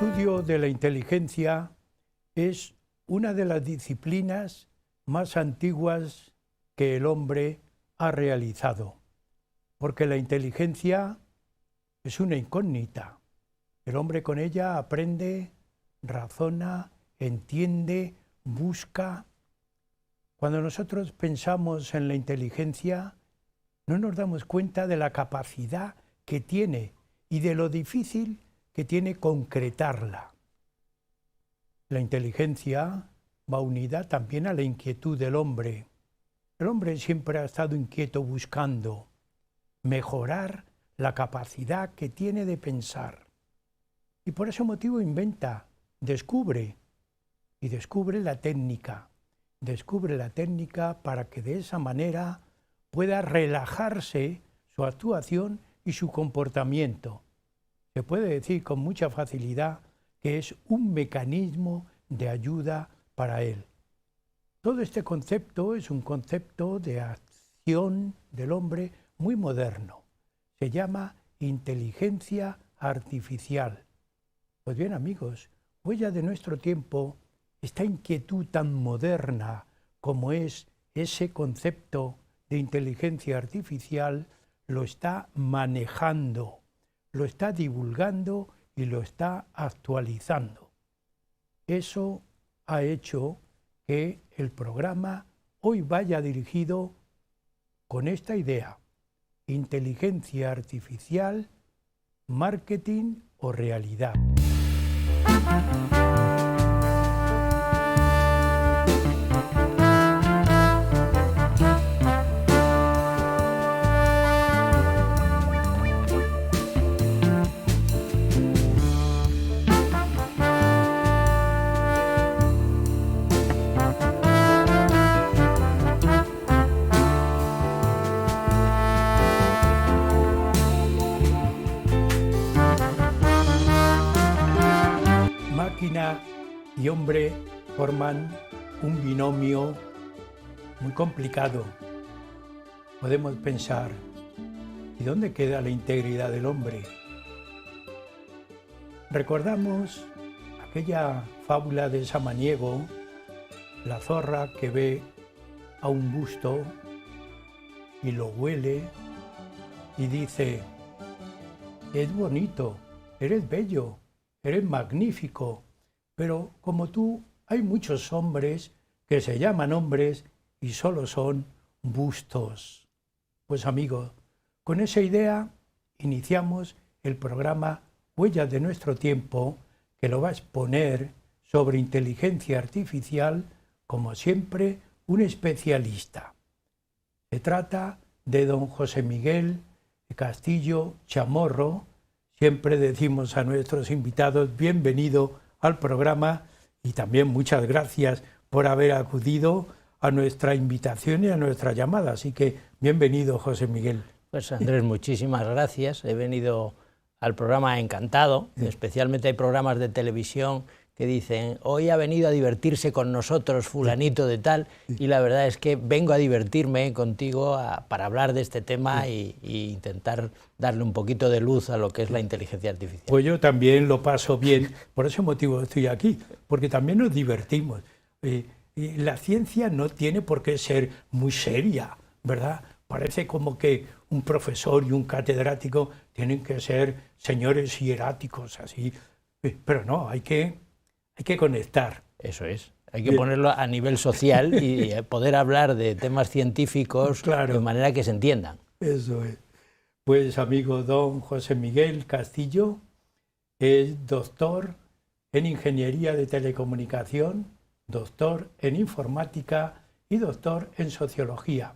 estudio de la inteligencia es una de las disciplinas más antiguas que el hombre ha realizado, porque la inteligencia es una incógnita. El hombre con ella aprende, razona, entiende, busca. Cuando nosotros pensamos en la inteligencia, no nos damos cuenta de la capacidad que tiene y de lo difícil que tiene concretarla. La inteligencia va unida también a la inquietud del hombre. El hombre siempre ha estado inquieto buscando mejorar la capacidad que tiene de pensar. Y por ese motivo inventa, descubre la técnica. Descubre la técnica para que de esa manera pueda relajarse su actuación y su comportamiento. Se puede decir con mucha facilidad que es un mecanismo de ayuda para él. Todo este concepto es un concepto de acción del hombre muy moderno. Se llama inteligencia artificial. Pues bien, amigos, huella de nuestro tiempo, esta inquietud tan moderna como es ese concepto de inteligencia artificial, lo está manejando, lo está divulgando y lo está actualizando. Eso ha hecho que el programa hoy vaya dirigido con esta idea: inteligencia artificial, marketing o realidad. Máquina y hombre forman un binomio muy complicado. Podemos pensar, ¿y dónde queda la integridad del hombre? Recordamos aquella fábula de Samaniego, la zorra que ve a un busto y lo huele y dice: es bonito, eres bello, eres magnífico, pero como tú hay muchos hombres que se llaman hombres y solo son bustos. Pues amigos, con esa idea iniciamos el programa Huellas de nuestro tiempo, que lo va a exponer sobre inteligencia artificial, como siempre, un especialista. Se trata de don José Miguel Castillo Chamorro. Siempre decimos a nuestros invitados bienvenido al programa y también muchas gracias por haber acudido a nuestra invitación y a nuestra llamada. Así que bienvenido, José Miguel. Pues Andrés, muchísimas gracias. He venido al programa encantado. Especialmente hay programas de televisión que dicen: hoy ha venido a divertirse con nosotros fulanito de tal, y la verdad es que vengo a divertirme contigo para hablar de este tema y intentar darle un poquito de luz a lo que es la inteligencia artificial. Pues yo también lo paso bien, por ese motivo estoy aquí, porque también nos divertimos. Y la ciencia no tiene por qué ser muy seria, ¿verdad? Parece como que un profesor y un catedrático tienen que ser señores hieráticos, así, pero no, hay que conectar. Eso es, hay que ponerlo a nivel social y poder hablar de temas científicos, claro, de manera que se entiendan. Eso es. Pues amigo, don José Miguel Castillo es doctor en Ingeniería de Telecomunicación, doctor en Informática y doctor en Sociología.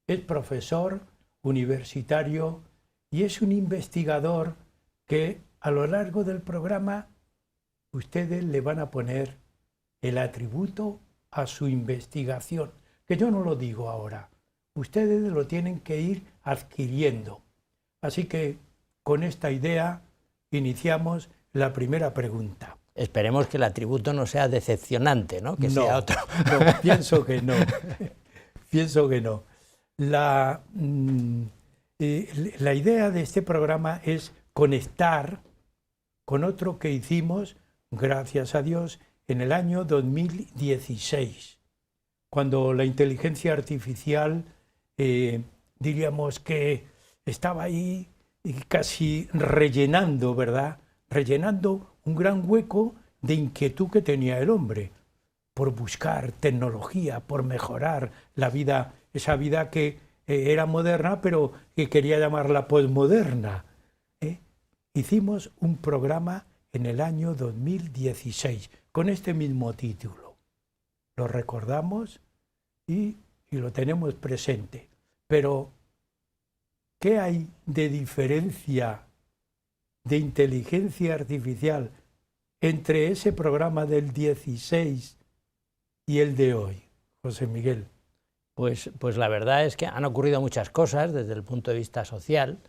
Es profesor universitario y es un investigador que a lo largo del programa ustedes le van a poner el atributo a su investigación, que yo no lo digo ahora. Ustedes lo tienen que ir adquiriendo. Así que con esta idea iniciamos la primera pregunta. Esperemos que el atributo no sea decepcionante, ¿no? Que sea otro. No, pienso que no. Pienso que no. La idea de este programa es conectar con otro que hicimos, gracias a Dios, en el año 2016, cuando la inteligencia artificial, diríamos que estaba ahí casi rellenando, ¿verdad? Rellenando un gran hueco de inquietud que tenía el hombre por buscar tecnología, por mejorar la vida, esa vida que era moderna, pero que quería llamarla posmoderna. Hicimos un programa en el año 2016 con este mismo título. Lo recordamos y lo tenemos presente. Pero, ¿qué hay de diferencia de inteligencia artificial entre ese programa del 16 y el de hoy, José Miguel? Pues la verdad es que han ocurrido muchas cosas desde el punto de vista social.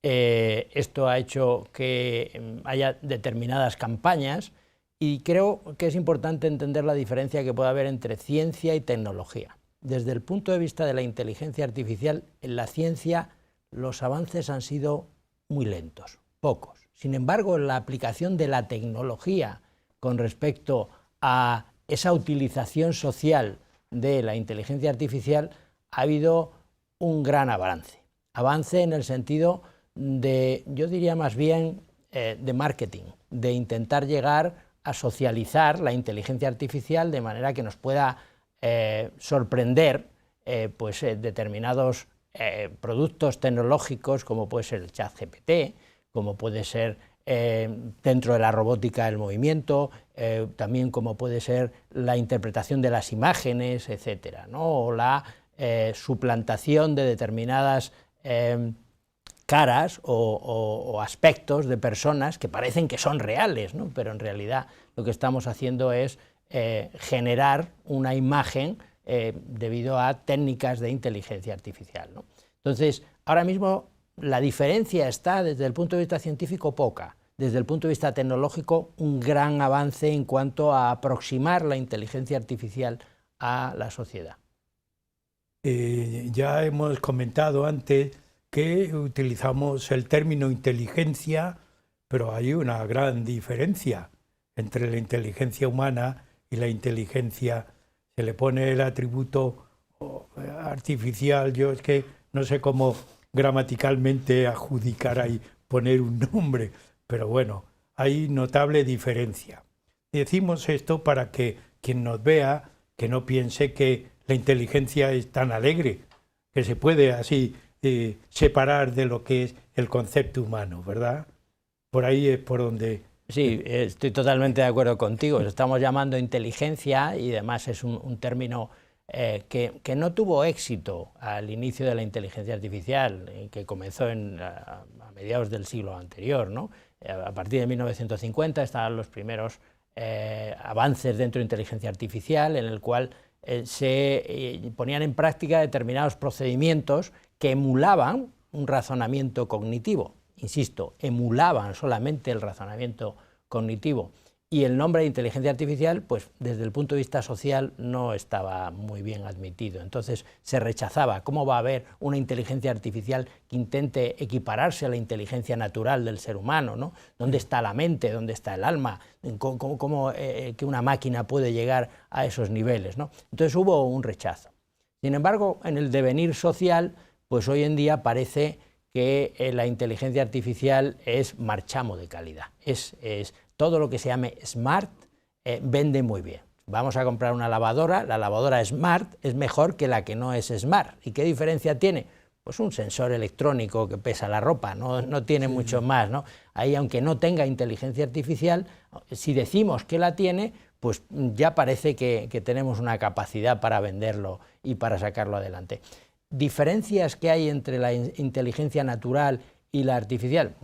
Esto ha hecho que haya determinadas campañas y creo que es importante entender la diferencia que puede haber entre ciencia y tecnología. Desde el punto de vista de la inteligencia artificial, en la ciencia los avances han sido muy lentos, pocos. Sin embargo, en la aplicación de la tecnología con respecto a esa utilización social de la inteligencia artificial ha habido un gran avance. Avance en el sentido de, yo diría más bien, de marketing, de intentar llegar a socializar la inteligencia artificial de manera que nos pueda sorprender determinados productos tecnológicos, como puede ser el ChatGPT, como puede ser dentro de la robótica el movimiento, también como puede ser la interpretación de las imágenes, etcétera, ¿no? O la suplantación de determinadas caras o aspectos de personas que parecen que son reales, ¿no? Pero en realidad lo que estamos haciendo es generar una imagen debido a técnicas de inteligencia artificial, ¿no? Entonces, ahora mismo la diferencia está, desde el punto de vista científico, poca. Desde el punto de vista tecnológico, un gran avance en cuanto a aproximar la inteligencia artificial a la sociedad. Ya hemos comentado antes que utilizamos el término inteligencia, pero hay una gran diferencia entre la inteligencia humana y la inteligencia. Se le pone el atributo artificial, yo es que no sé cómo gramaticalmente adjudicar ahí, poner un nombre, pero bueno, hay notable diferencia. Decimos esto para que quien nos vea, que no piense que la inteligencia es tan alegre, que se puede así separar de lo que es el concepto humano, ¿verdad? Por ahí es por donde... Sí, estoy totalmente de acuerdo contigo. Lo estamos llamando inteligencia y además es un término que no tuvo éxito al inicio de la inteligencia artificial, que comenzó a mediados del siglo anterior, ¿no? A partir de 1950 estaban los primeros avances dentro de inteligencia artificial, en el cual se ponían en práctica determinados procedimientos que emulaban un razonamiento cognitivo. Insisto, emulaban solamente el razonamiento cognitivo. Y el nombre de inteligencia artificial, pues desde el punto de vista social, no estaba muy bien admitido. Entonces se rechazaba. ¿Cómo va a haber una inteligencia artificial que intente equipararse a la inteligencia natural del ser humano, ¿no? ¿Dónde está la mente? ¿Dónde está el alma? ¿Cómo que una máquina puede llegar a esos niveles, ¿no? Entonces hubo un rechazo. Sin embargo, en el devenir social, pues hoy en día parece que la inteligencia artificial es marchamo de calidad. Es todo lo que se llame smart vende muy bien. Vamos a comprar una lavadora, la lavadora smart es mejor que la que no es smart. ¿Y qué diferencia tiene? Pues un sensor electrónico que pesa la ropa, no tiene mucho más, ¿no? Ahí, aunque no tenga inteligencia artificial, si decimos que la tiene, pues ya parece que tenemos una capacidad para venderlo y para sacarlo adelante. ¿Diferencias que hay entre la inteligencia natural y la artificial?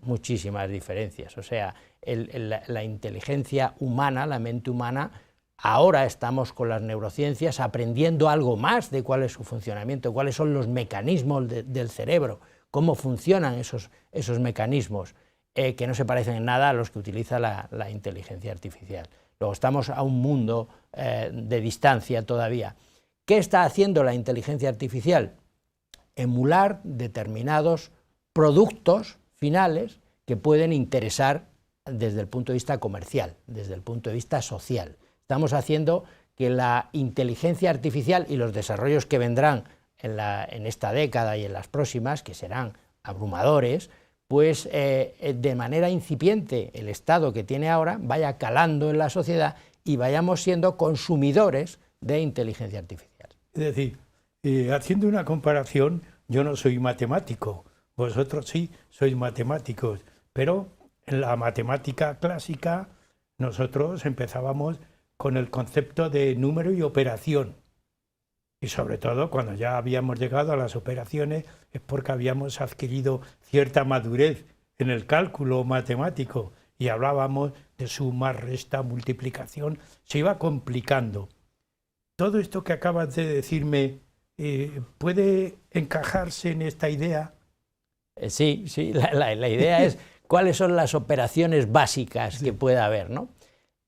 Muchísimas diferencias. O sea, la inteligencia humana, la mente humana, ahora estamos con las neurociencias aprendiendo algo más de cuál es su funcionamiento, cuáles son los mecanismos del cerebro, cómo funcionan esos mecanismos, que no se parecen en nada a los que utiliza la inteligencia artificial. Luego estamos a un mundo de distancia todavía. ¿Qué está haciendo la inteligencia artificial? Emular determinados productos finales que pueden interesar desde el punto de vista comercial, desde el punto de vista social. Estamos haciendo que la inteligencia artificial y los desarrollos que vendrán en esta década y en las próximas, que serán abrumadores, pues de manera incipiente el estado que tiene ahora vaya calando en la sociedad y vayamos siendo consumidores de inteligencia artificial. Es decir, haciendo una comparación, yo no soy matemático, vosotros sí sois matemáticos, pero en la matemática clásica nosotros empezábamos con el concepto de número y operación. Y sobre todo cuando ya habíamos llegado a las operaciones es porque habíamos adquirido cierta madurez en el cálculo matemático y hablábamos de suma, resta, multiplicación, se iba complicando. Todo esto que acabas de decirme, ¿puede encajarse en esta idea? Sí, la idea es cuáles son las operaciones básicas que pueda haber, ¿no?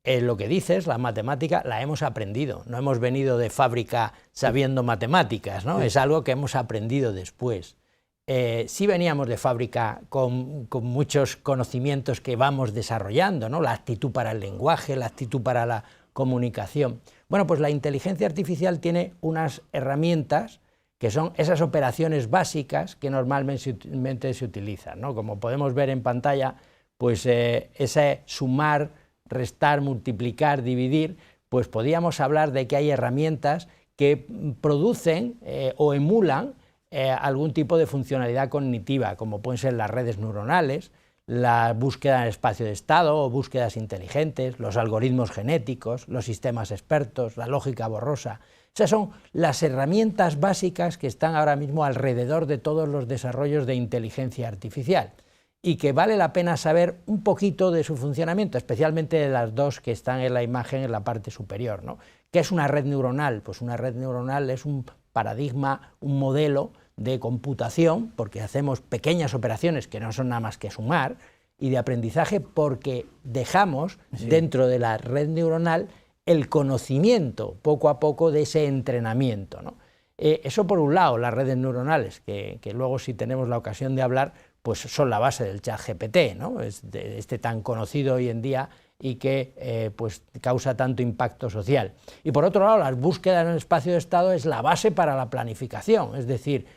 Lo que dices, la matemática, la hemos aprendido, no hemos venido de fábrica sabiendo matemáticas, ¿no? Es algo que hemos aprendido después. Sí veníamos de fábrica con muchos conocimientos que vamos desarrollando, ¿no? La actitud para el lenguaje, la actitud para la comunicación. Bueno, pues la inteligencia artificial tiene unas herramientas que son esas operaciones básicas que normalmente se utilizan, ¿no? Como podemos ver en pantalla, pues ese sumar, restar, multiplicar, dividir, pues podríamos hablar de que hay herramientas que producen o emulan algún tipo de funcionalidad cognitiva, como pueden ser las redes neuronales, la búsqueda en el espacio de estado o búsquedas inteligentes, los algoritmos genéticos, los sistemas expertos, la lógica borrosa. Esas son las herramientas básicas que están ahora mismo alrededor de todos los desarrollos de inteligencia artificial y que vale la pena saber un poquito de su funcionamiento, especialmente de las dos que están en la imagen en la parte superior, ¿no? ¿Qué es una red neuronal? Pues una red neuronal es un paradigma, un modelo de computación, porque hacemos pequeñas operaciones que no son nada más que sumar, y de aprendizaje porque dejamos dentro de la red neuronal el conocimiento poco a poco de ese entrenamiento, ¿no? Eso por un lado, las redes neuronales, que luego si tenemos la ocasión de hablar, pues son la base del ChatGPT, ¿no? Este tan conocido hoy en día y que pues causa tanto impacto social. Y por otro lado, las búsquedas en el espacio de estado es la base para la planificación, es decir,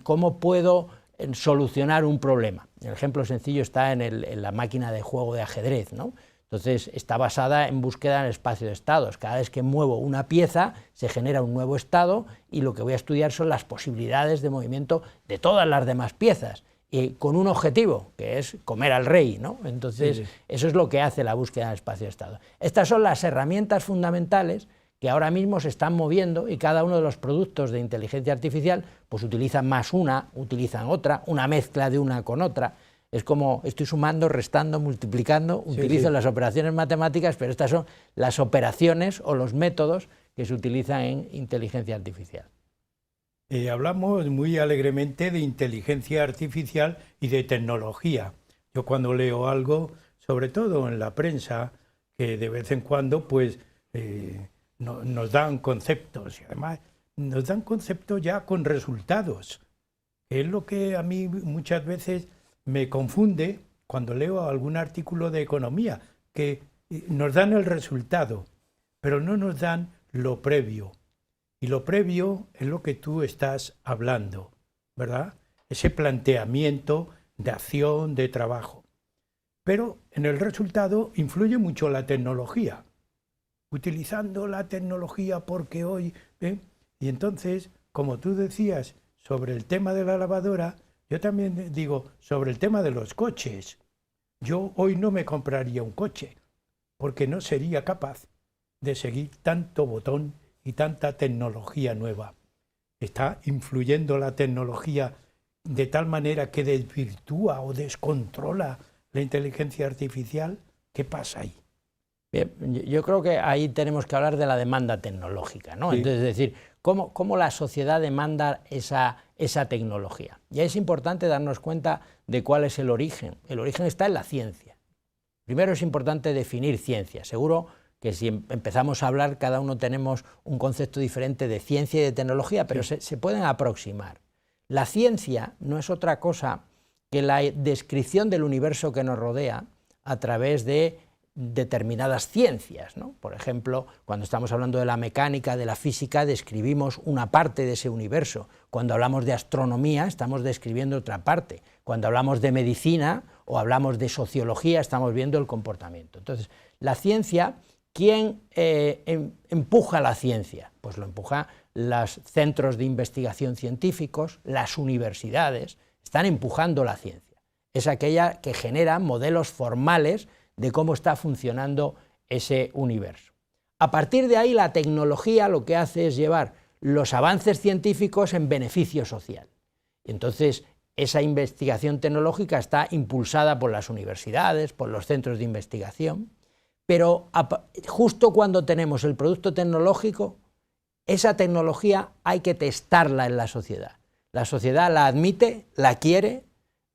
cómo puedo solucionar un problema. El ejemplo sencillo está en la máquina de juego de ajedrez, ¿no? Entonces está basada en búsqueda en el espacio de estados. Cada vez que muevo una pieza se genera un nuevo estado y lo que voy a estudiar son las posibilidades de movimiento de todas las demás piezas, y con un objetivo, que es comer al rey, ¿no? Entonces eso es lo que hace la búsqueda en el espacio de estado. Estas son las herramientas fundamentales que ahora mismo se están moviendo y cada uno de los productos de inteligencia artificial pues utilizan más una, utilizan otra, una mezcla de una con otra. Es como estoy sumando, restando, multiplicando, utilizo las operaciones matemáticas, pero estas son las operaciones o los métodos que se utilizan en inteligencia artificial. Hablamos muy alegremente de inteligencia artificial y de tecnología. Yo cuando leo algo, sobre todo en la prensa, que de vez en cuando pues nos dan conceptos, y además nos dan conceptos ya con resultados. Es lo que a mí muchas veces me confunde cuando leo algún artículo de economía, que nos dan el resultado, pero no nos dan lo previo. Y lo previo es lo que tú estás hablando, ¿verdad? Ese planteamiento de acción, de trabajo. Pero en el resultado influye mucho la tecnología. Utilizando la tecnología porque hoy... Y entonces, como tú decías sobre el tema de la lavadora, yo también digo sobre el tema de los coches. Yo hoy no me compraría un coche porque no sería capaz de seguir tanto botón y tanta tecnología nueva. Está influyendo la tecnología de tal manera que desvirtúa o descontrola la inteligencia artificial. ¿Qué pasa ahí? Bien, yo creo que ahí tenemos que hablar de la demanda tecnológica, ¿no? Entonces, es decir, cómo la sociedad demanda esa tecnología. Y es importante darnos cuenta de cuál es el origen. El origen está en la ciencia. Primero es importante definir ciencia. Seguro que si empezamos a hablar, cada uno tenemos un concepto diferente de ciencia y de tecnología, pero se pueden aproximar. La ciencia no es otra cosa que la descripción del universo que nos rodea a través de determinadas ciencias, ¿no? Por ejemplo, cuando estamos hablando de la mecánica, de la física, describimos una parte de ese universo. Cuando hablamos de astronomía, estamos describiendo otra parte. Cuando hablamos de medicina o hablamos de sociología, estamos viendo el comportamiento. Entonces, la ciencia, ¿quién empuja la ciencia? Pues lo empuja los centros de investigación científicos, las universidades, están empujando la ciencia. Es aquella que genera modelos formales de cómo está funcionando ese universo. A partir de ahí, la tecnología lo que hace es llevar los avances científicos en beneficio social. Y entonces, esa investigación tecnológica está impulsada por las universidades, por los centros de investigación, pero justo cuando tenemos el producto tecnológico, esa tecnología hay que testarla en la sociedad. La sociedad la admite, la quiere.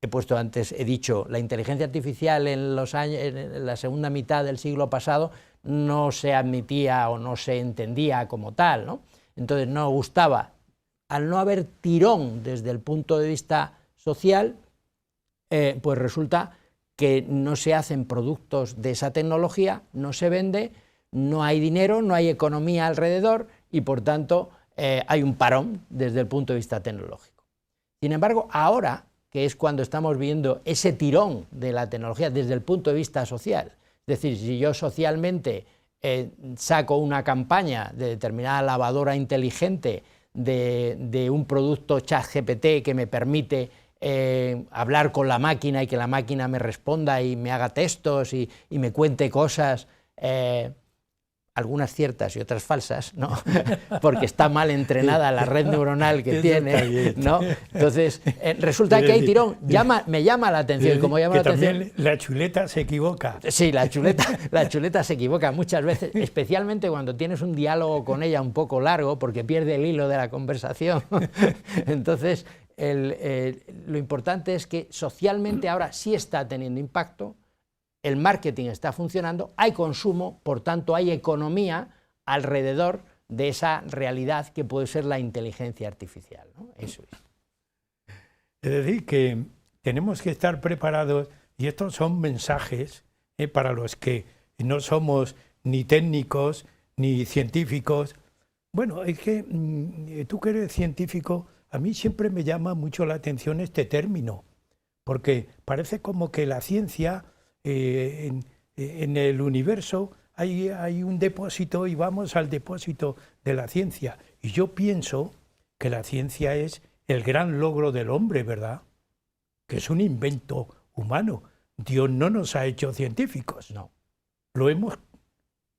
He puesto antes, he dicho, la inteligencia artificial en la segunda mitad del siglo pasado no se admitía o no se entendía como tal, ¿no? Entonces no gustaba. Al no haber tirón desde el punto de vista social, pues resulta que no se hacen productos de esa tecnología, no se vende, no hay dinero, no hay economía alrededor y por tanto hay un parón desde el punto de vista tecnológico. Sin embargo, ahora, que es cuando estamos viendo ese tirón de la tecnología desde el punto de vista social. Es decir, si yo socialmente saco una campaña de determinada lavadora inteligente, de un producto ChatGPT que me permite hablar con la máquina y que la máquina me responda y me haga textos y me cuente cosas, algunas ciertas y otras falsas, ¿no? Porque está mal entrenada la red neuronal que tiene, ¿no? Entonces, resulta que hay tirón, me llama la atención. Y como llama la atención, la chuleta se equivoca. Sí, la chuleta se equivoca muchas veces, especialmente cuando tienes un diálogo con ella un poco largo, porque pierde el hilo de la conversación. Entonces, lo importante es que socialmente ahora sí está teniendo impacto. El marketing está funcionando, hay consumo, por tanto hay economía alrededor de esa realidad que puede ser la inteligencia artificial, ¿no? Eso es. Es decir, que tenemos que estar preparados, y estos son mensajes para los que no somos ni técnicos ni científicos. Bueno, es que tú que eres científico, a mí siempre me llama mucho la atención este término, porque parece como que la ciencia... en el universo hay un depósito y vamos al depósito de la ciencia. Y yo pienso que la ciencia es el gran logro del hombre, ¿verdad? Que es un invento humano. Dios no nos ha hecho científicos. No. Lo hemos...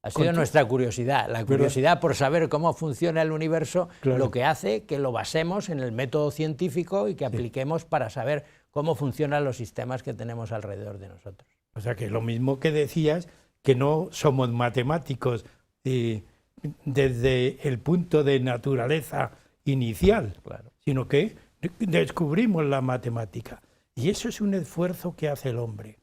Ha sido nuestra curiosidad, la curiosidad por saber cómo funciona el universo, claro, lo que hace que lo basemos en el método científico y que apliquemos para saber cómo funcionan los sistemas que tenemos alrededor de nosotros. O sea, que lo mismo que decías, que no somos matemáticos desde el punto de naturaleza inicial, claro, sino que descubrimos la matemática. Y eso es un esfuerzo que hace el hombre.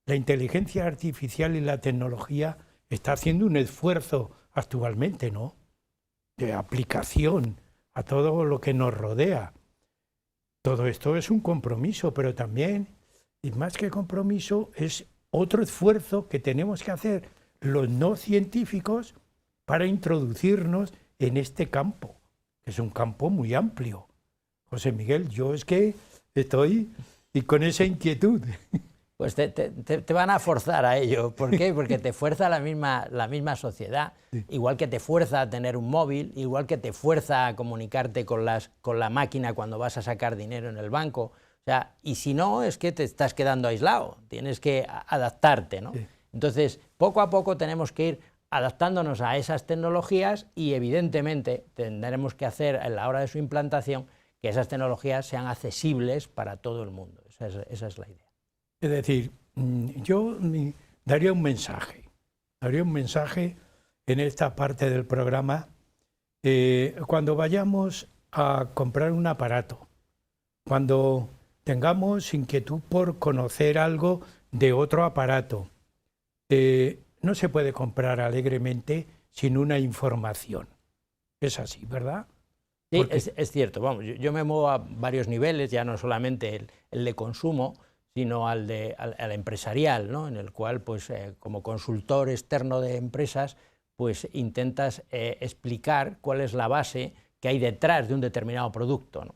La inteligencia artificial y la tecnología está haciendo un esfuerzo actualmente, ¿no?, de aplicación a todo lo que nos rodea. Todo esto es un compromiso, pero también, y más que compromiso, es otro esfuerzo que tenemos que hacer los no científicos para introducirnos en este campo, que es un campo muy amplio. José Miguel, yo es que estoy con esa inquietud. Pues te van a forzar a ello. ¿Por qué? Porque te fuerza la misma sociedad, sí, igual que te fuerza a tener un móvil, igual que te fuerza a comunicarte con la máquina cuando vas a sacar dinero en el banco. O sea, y si no, es que te estás quedando aislado, tienes que adaptarte, ¿no? Sí. Entonces, poco a poco tenemos que ir adaptándonos a esas tecnologías y evidentemente tendremos que hacer a la hora de su implantación que esas tecnologías sean accesibles para todo el mundo. Esa es la idea. Es decir, yo daría un mensaje en esta parte del programa, cuando vayamos a comprar un aparato, cuando tengamos inquietud por conocer algo de otro aparato, no se puede comprar alegremente sin una información. Es así, ¿verdad? Sí, es cierto. Vamos, yo me muevo a varios niveles, ya no solamente el de consumo, sino al empresarial, ¿no? En el cual, pues, como consultor externo de empresas, pues intentas explicar cuál es la base que hay detrás de un determinado producto, ¿no?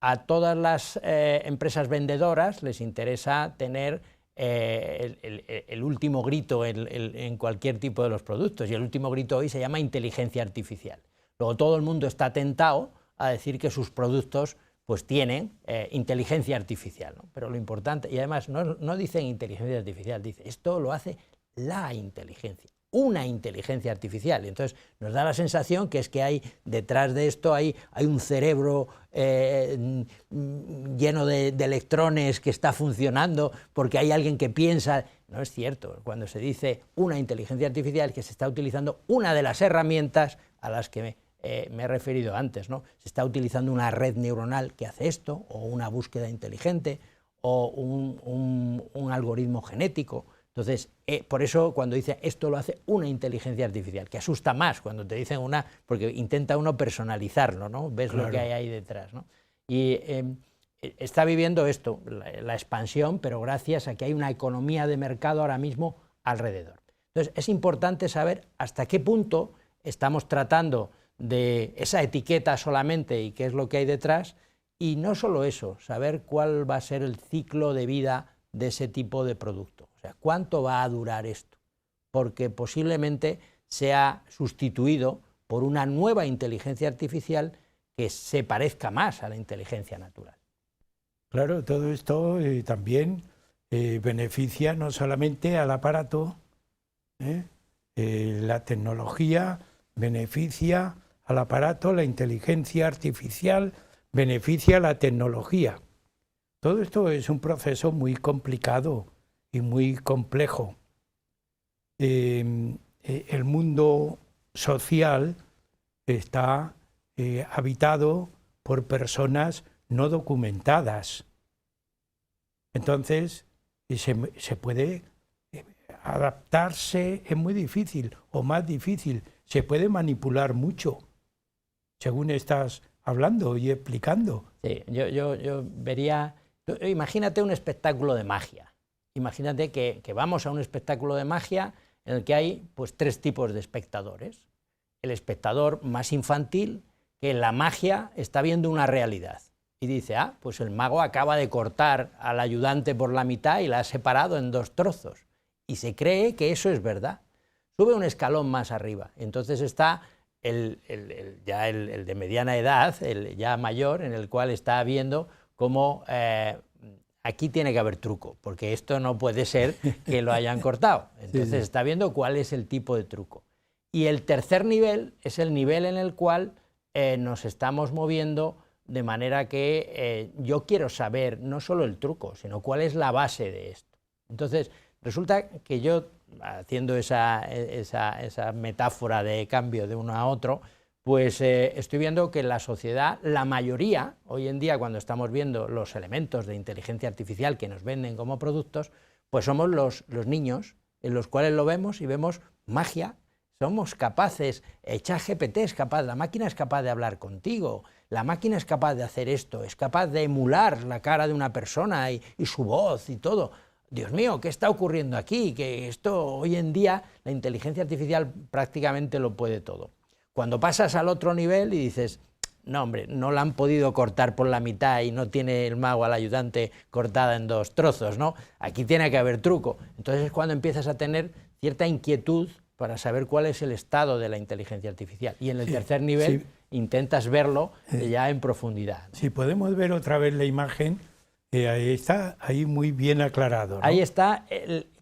A todas las empresas vendedoras les interesa tener el último grito en cualquier tipo de los productos, y el último grito hoy se llama inteligencia artificial. Luego todo el mundo está tentado a decir que sus productos pues tienen inteligencia artificial, ¿no? Pero lo importante, y además no dicen inteligencia artificial, dice esto lo hace la inteligencia, una inteligencia artificial. Y entonces nos da la sensación que es que hay detrás de esto hay un cerebro lleno de electrones que está funcionando porque hay alguien que piensa. No es cierto. Cuando se dice una inteligencia artificial, que se está utilizando una de las herramientas a las que me he referido antes, ¿no? Se está utilizando una red neuronal que hace esto, o una búsqueda inteligente, o un algoritmo genético. Entonces, por eso cuando dice esto lo hace una inteligencia artificial, que asusta más cuando te dicen una, porque intenta uno personalizarlo, ¿no? Ves claro lo que hay ahí detrás, ¿no? Y está viviendo esto, la expansión, pero gracias a que hay una economía de mercado ahora mismo alrededor. Entonces, es importante saber hasta qué punto estamos tratando de esa etiqueta solamente y qué es lo que hay detrás, y no solo eso, saber cuál va a ser el ciclo de vida de ese tipo de producto. O sea, ¿cuánto va a durar esto? Porque posiblemente sea sustituido por una nueva inteligencia artificial que se parezca más a la inteligencia natural. Claro, todo esto también beneficia no solamente al aparato, la tecnología beneficia al aparato, la inteligencia artificial beneficia a la tecnología. Todo esto es un proceso muy complicado y muy complejo. El mundo social está habitado por personas no documentadas. Entonces, se puede adaptarse, es muy difícil o más difícil, se puede manipular mucho, según estás hablando y explicando. Sí, yo vería, imagínate un espectáculo de magia. Imagínate que vamos a un espectáculo de magia en el que hay pues 3 tipos de espectadores. El espectador más infantil, que en la magia está viendo una realidad y dice, pues el mago acaba de cortar al ayudante por la mitad y la ha separado en 2 trozos. Y se cree que eso es verdad. Sube un escalón más arriba. Entonces está el de mediana edad, el ya mayor, en el cual está viendo cómo aquí tiene que haber truco, porque esto no puede ser que lo hayan cortado. Entonces está viendo cuál es el tipo de truco. Y el tercer nivel es el nivel en el cual nos estamos moviendo de manera que yo quiero saber no solo el truco, sino cuál es la base de esto. Entonces, resulta que yo, haciendo esa metáfora de cambio de uno a otro, pues estoy viendo que en la sociedad, la mayoría, hoy en día cuando estamos viendo los elementos de inteligencia artificial que nos venden como productos, pues somos los niños, en los cuales lo vemos y vemos magia. Somos capaces, ChatGPT es capaz, la máquina es capaz de hablar contigo, la máquina es capaz de hacer esto, es capaz de emular la cara de una persona y su voz y todo. Dios mío, ¿qué está ocurriendo aquí? Que esto hoy en día, la inteligencia artificial prácticamente lo puede todo. Cuando pasas al otro nivel y dices, no hombre, no la han podido cortar por la mitad y no tiene el mago al ayudante cortada en 2 trozos, ¿no? Aquí tiene que haber truco. Entonces es cuando empiezas a tener cierta inquietud para saber cuál es el estado de la inteligencia artificial. Y en el tercer nivel intentas verlo ya en profundidad, ¿no? Si podemos ver otra vez la imagen, ahí está ahí muy bien aclarado, ¿no? Ahí está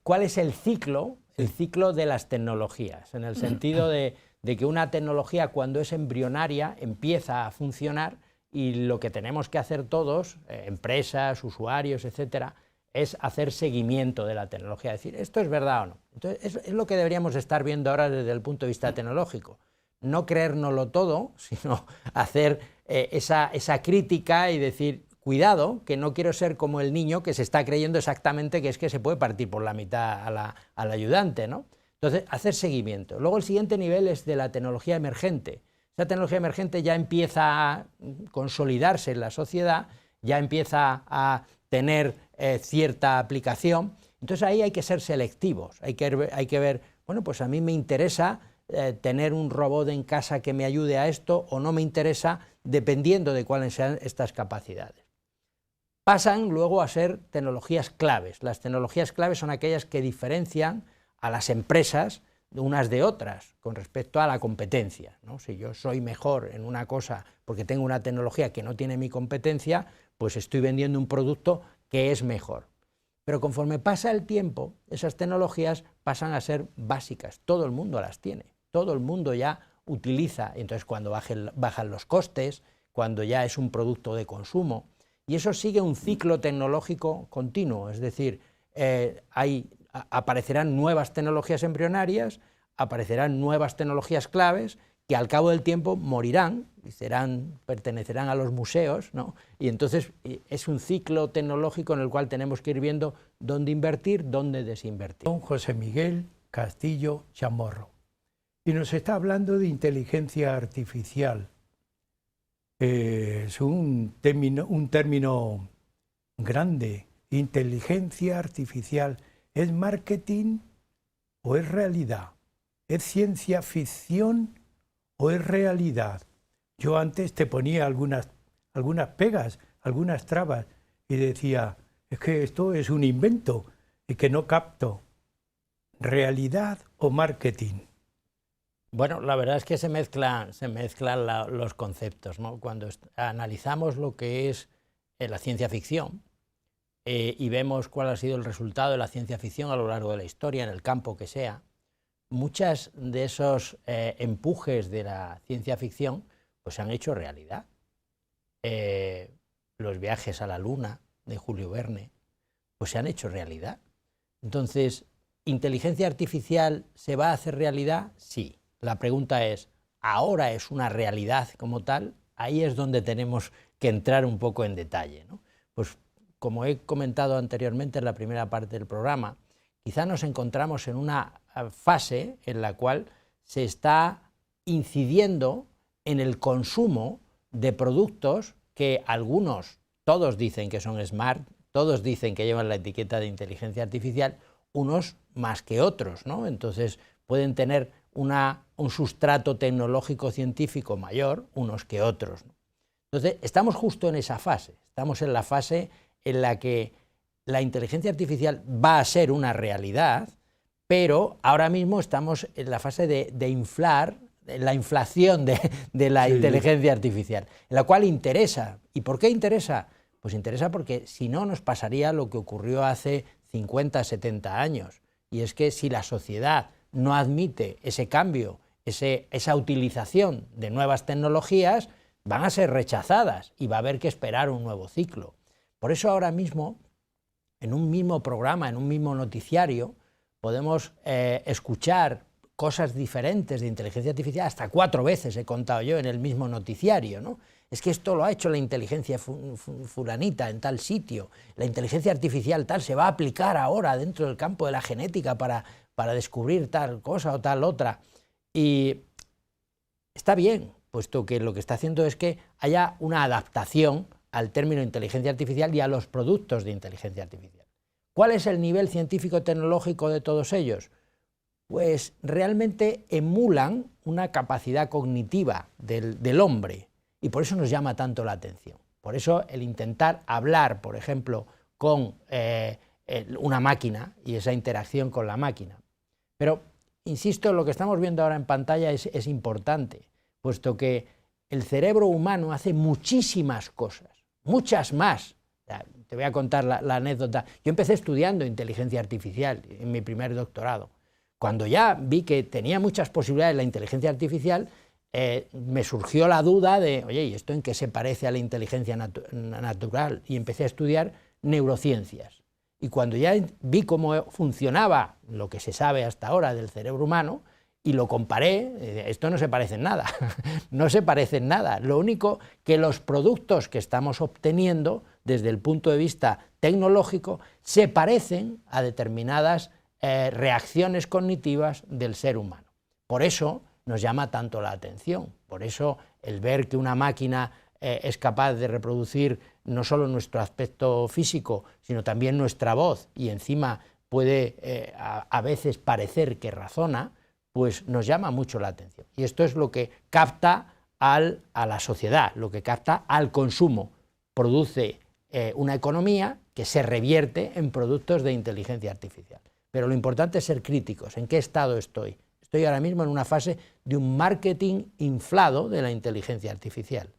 cuál es el ciclo de las tecnologías, en el sentido de que una tecnología cuando es embrionaria empieza a funcionar y lo que tenemos que hacer todos, empresas, usuarios, etcétera, es hacer seguimiento de la tecnología, es decir, ¿esto es verdad o no? Entonces, es lo que deberíamos estar viendo ahora desde el punto de vista tecnológico. No creérnoslo todo, sino hacer esa crítica y decir, cuidado, que no quiero ser como el niño que se está creyendo exactamente que es que se puede partir por la mitad al ayudante, ¿no? Entonces, hacer seguimiento. Luego el siguiente nivel es de la tecnología emergente. Esa tecnología emergente ya empieza a consolidarse en la sociedad, ya empieza a tener cierta aplicación. Entonces ahí hay que ser selectivos, hay que ver, bueno, pues a mí me interesa tener un robot en casa que me ayude a esto o no me interesa, dependiendo de cuáles sean estas capacidades. Pasan luego a ser tecnologías claves. Las tecnologías claves son aquellas que diferencian a las empresas unas de otras con respecto a la competencia, ¿no? Si yo soy mejor en una cosa porque tengo una tecnología que no tiene mi competencia, pues estoy vendiendo un producto que es mejor. Pero conforme pasa el tiempo, esas tecnologías pasan a ser básicas, todo el mundo las tiene, todo el mundo ya utiliza, entonces cuando bajan los costes, cuando ya es un producto de consumo, y eso sigue un ciclo tecnológico continuo, es decir, aparecerán nuevas tecnologías embrionarias, aparecerán nuevas tecnologías claves, que al cabo del tiempo morirán y pertenecerán a los museos, ¿no? Y entonces es un ciclo tecnológico en el cual tenemos que ir viendo dónde invertir, dónde desinvertir. Don José Miguel Castillo Chamorro, y nos está hablando de inteligencia artificial. Es un término grande. Inteligencia artificial, ¿es marketing o es realidad? ¿Es ciencia ficción o es realidad? Yo antes te ponía algunas pegas, algunas trabas, y decía, es que esto es un invento y que no capto. ¿Realidad o marketing? Bueno, la verdad es que se mezclan los conceptos, ¿no? Cuando analizamos lo que es la ciencia ficción y vemos cuál ha sido el resultado de la ciencia ficción a lo largo de la historia, en el campo que sea, muchas de esos empujes de la ciencia ficción pues se han hecho realidad. Los viajes a la Luna de Julio Verne pues se han hecho realidad. Entonces, ¿inteligencia artificial se va a hacer realidad? Sí. La pregunta es, ¿ahora es una realidad como tal? Ahí es donde tenemos que entrar un poco en detalle, ¿no? Pues como he comentado anteriormente en la primera parte del programa, quizá nos encontramos en una fase en la cual se está incidiendo en el consumo de productos que todos dicen que son smart, todos dicen que llevan la etiqueta de inteligencia artificial, unos más que otros, ¿no? Entonces pueden tener un sustrato tecnológico científico mayor unos que otros, ¿no? Entonces estamos justo en esa fase, estamos en la fase en la que la inteligencia artificial va a ser una realidad, pero ahora mismo estamos en la fase de inflar, la inflación de la inteligencia artificial, en la cual interesa. ¿Y por qué interesa? Pues interesa porque si no nos pasaría lo que ocurrió hace 50, 70 años, y es que si la sociedad no admite ese cambio, esa utilización de nuevas tecnologías, van a ser rechazadas y va a haber que esperar un nuevo ciclo. Por eso ahora mismo, en un mismo programa, en un mismo noticiario, podemos escuchar cosas diferentes de inteligencia artificial, hasta 4 veces he contado yo en el mismo noticiario, ¿no? Es que esto lo ha hecho la inteligencia fulanita en tal sitio, la inteligencia artificial tal se va a aplicar ahora dentro del campo de la genética para descubrir tal cosa o tal otra. Y está bien, puesto que lo que está haciendo es que haya una adaptación al término inteligencia artificial y a los productos de inteligencia artificial. ¿Cuál es el nivel científico-tecnológico de todos ellos? Pues realmente emulan una capacidad cognitiva del hombre, y por eso nos llama tanto la atención. Por eso el intentar hablar, por ejemplo, con una máquina y esa interacción con la máquina. Pero, insisto, lo que estamos viendo ahora en pantalla es importante, puesto que el cerebro humano hace muchísimas cosas, muchas más. Te voy a contar la anécdota. Yo empecé estudiando inteligencia artificial en mi primer doctorado. Cuando ya vi que tenía muchas posibilidades la inteligencia artificial, me surgió la duda de, oye, ¿y esto en qué se parece a la inteligencia natural? Y empecé a estudiar neurociencias. Y cuando ya vi cómo funcionaba lo que se sabe hasta ahora del cerebro humano, y lo comparé, esto no se parece en nada, no se parece en nada. Lo único que los productos que estamos obteniendo desde el punto de vista tecnológico se parecen a determinadas reacciones cognitivas del ser humano. Por eso nos llama tanto la atención, por eso el ver que una máquina es capaz de reproducir no solo nuestro aspecto físico, sino también nuestra voz, y encima puede a veces parecer que razona, pues nos llama mucho la atención. Y esto es lo que capta a la sociedad, lo que capta al consumo. Produce una economía que se revierte en productos de inteligencia artificial. Pero lo importante es ser críticos. ¿En qué estado estoy? Estoy ahora mismo en una fase de un marketing inflado de la inteligencia artificial.